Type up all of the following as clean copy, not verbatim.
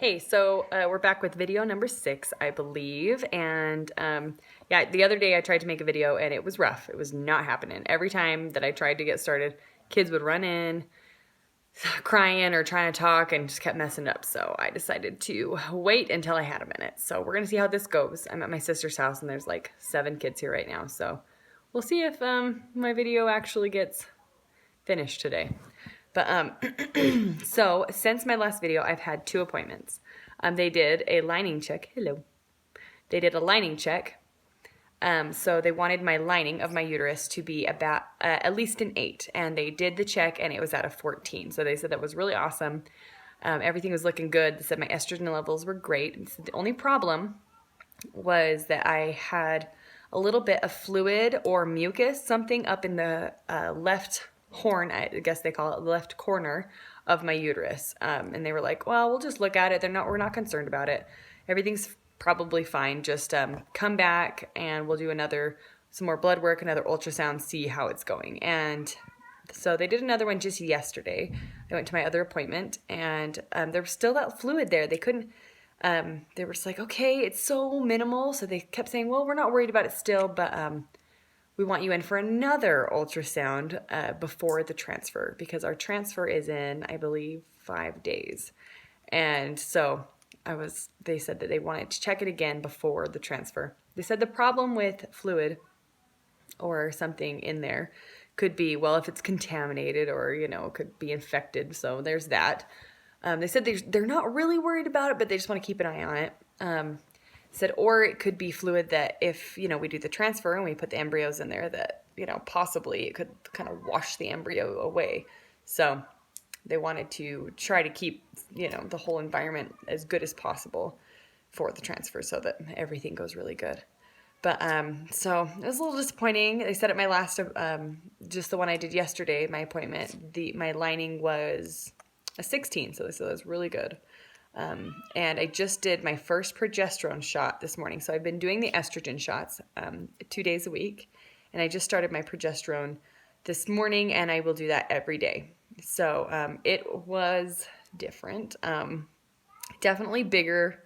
Hey, so we're back with video number 6, I believe. And yeah, the other day I tried to make a video and it was rough. It was not happening. Every time that I tried to get started, kids would run in crying or trying to talk and just kept messing up. So I decided to wait until I had a minute. So we're going to see how this goes. I'm at my sister's house and there's like 7 kids here right now. So we'll see if my video actually gets finished today. But so since my last video, I've had 2 appointments. They did a lining check. Hello. They did a lining check. So they wanted my lining of my uterus to be about at least an 8, and they did the check, and it was at a 14. So they said that was really awesome. Everything was looking good. They said my estrogen levels were great. So the only problem was that I had a little bit of fluid or mucus, something up in the left horn, I guess they call it, the left corner of my uterus. And they were like, well, we'll just look at it. We're not concerned about it. Everything's probably fine. Just come back and we'll do some more blood work, another ultrasound, see how it's going. And so they did another one just yesterday. I went to my other appointment and there was still that fluid there. They couldn't, they were just like, okay, it's so minimal. So they kept saying, well, we're not worried about it still, but we want you in for another ultrasound before the transfer, because our transfer is in, I believe, 5 days. And so they said that they wanted to check it again before the transfer. They said the problem with fluid or something in there could be, well, if it's contaminated or, it could be infected. So there's that. They said they're not really worried about it, but they just want to keep an eye on it. Said, or it could be fluid that if, we do the transfer and we put the embryos in there, that, possibly it could kind of wash the embryo away. So they wanted to try to keep, the whole environment as good as possible for the transfer so that everything goes really good. But so it was a little disappointing. They said at my last, just the one I did yesterday, my appointment, my lining was a 16. So they said it was really good. And I just did my first progesterone shot this morning. So I've been doing the estrogen shots 2 days a week. And I just started my progesterone this morning, and I will do that every day. So it was different. Definitely bigger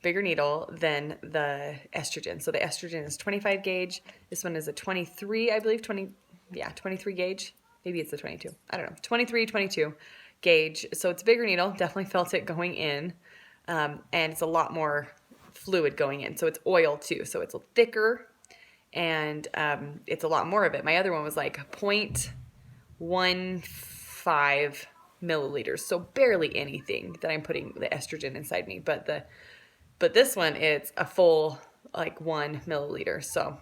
needle than the estrogen. So the estrogen is 25 gauge. This one is a 23, I believe, 23 gauge. Maybe it's a 22. I don't know. 23, 22 gauge. So it's a bigger needle. Definitely felt it going in. And it's a lot more fluid going in. So it's oil too. So it's thicker and it's a lot more of it. My other one was like 0.15 milliliters. So barely anything that I'm putting the estrogen inside me. But this one, it's a full like 1 milliliter. So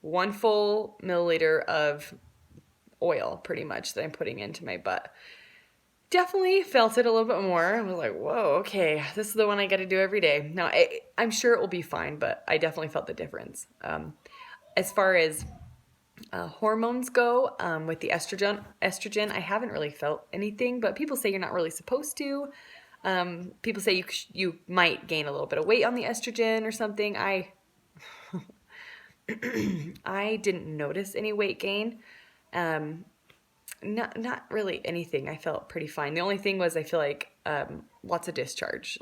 1 full milliliter of oil pretty much that I'm putting into my butt. Definitely felt it a little bit more. I was like, whoa, okay, this is the one I got to do every day. Now, I'm sure it will be fine, but I definitely felt the difference. As far as hormones go, with the estrogen, I haven't really felt anything, but people say you're not really supposed to. People say you might gain a little bit of weight on the estrogen or something. I didn't notice any weight gain. Not really anything. I felt pretty fine. The only thing was I feel like lots of discharge.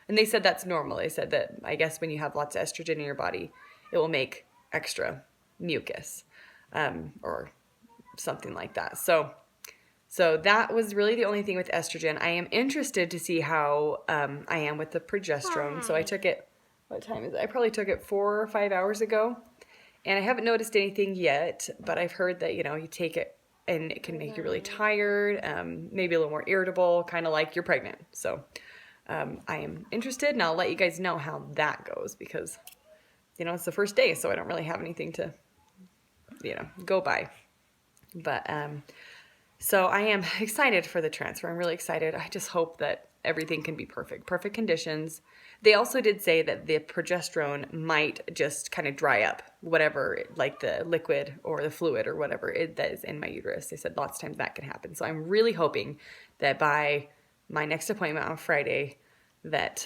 And they said that's normal. They said that I guess when you have lots of estrogen in your body, it will make extra mucus or something like that. So that was really the only thing with estrogen. I am interested to see how I am with the progesterone. So I took it, what time is it? I probably took it 4 or 5 hours ago. And I haven't noticed anything yet, but I've heard that, you take it and it can make you really tired, maybe a little more irritable, kind of like you're pregnant. So I am interested, and I'll let you guys know how that goes because, it's the first day, so I don't really have anything to, go by. But so I am excited for the transfer. I'm really excited. I just hope that everything can be perfect conditions. They also did say that the progesterone might just kind of dry up whatever, like the liquid or the fluid or whatever that is in my uterus. They said lots of times that can happen. So I'm really hoping that by my next appointment on Friday that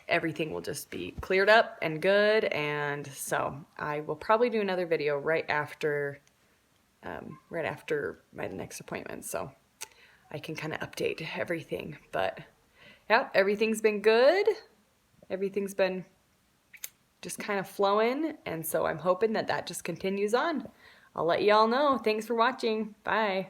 everything will just be cleared up and good. And so I will probably do another video right after my next appointment. So I can kind of update everything. But yeah, everything's been good. Everything's been just kind of flowing, and so I'm hoping that that just continues on. I'll let y'all know. Thanks for watching. Bye.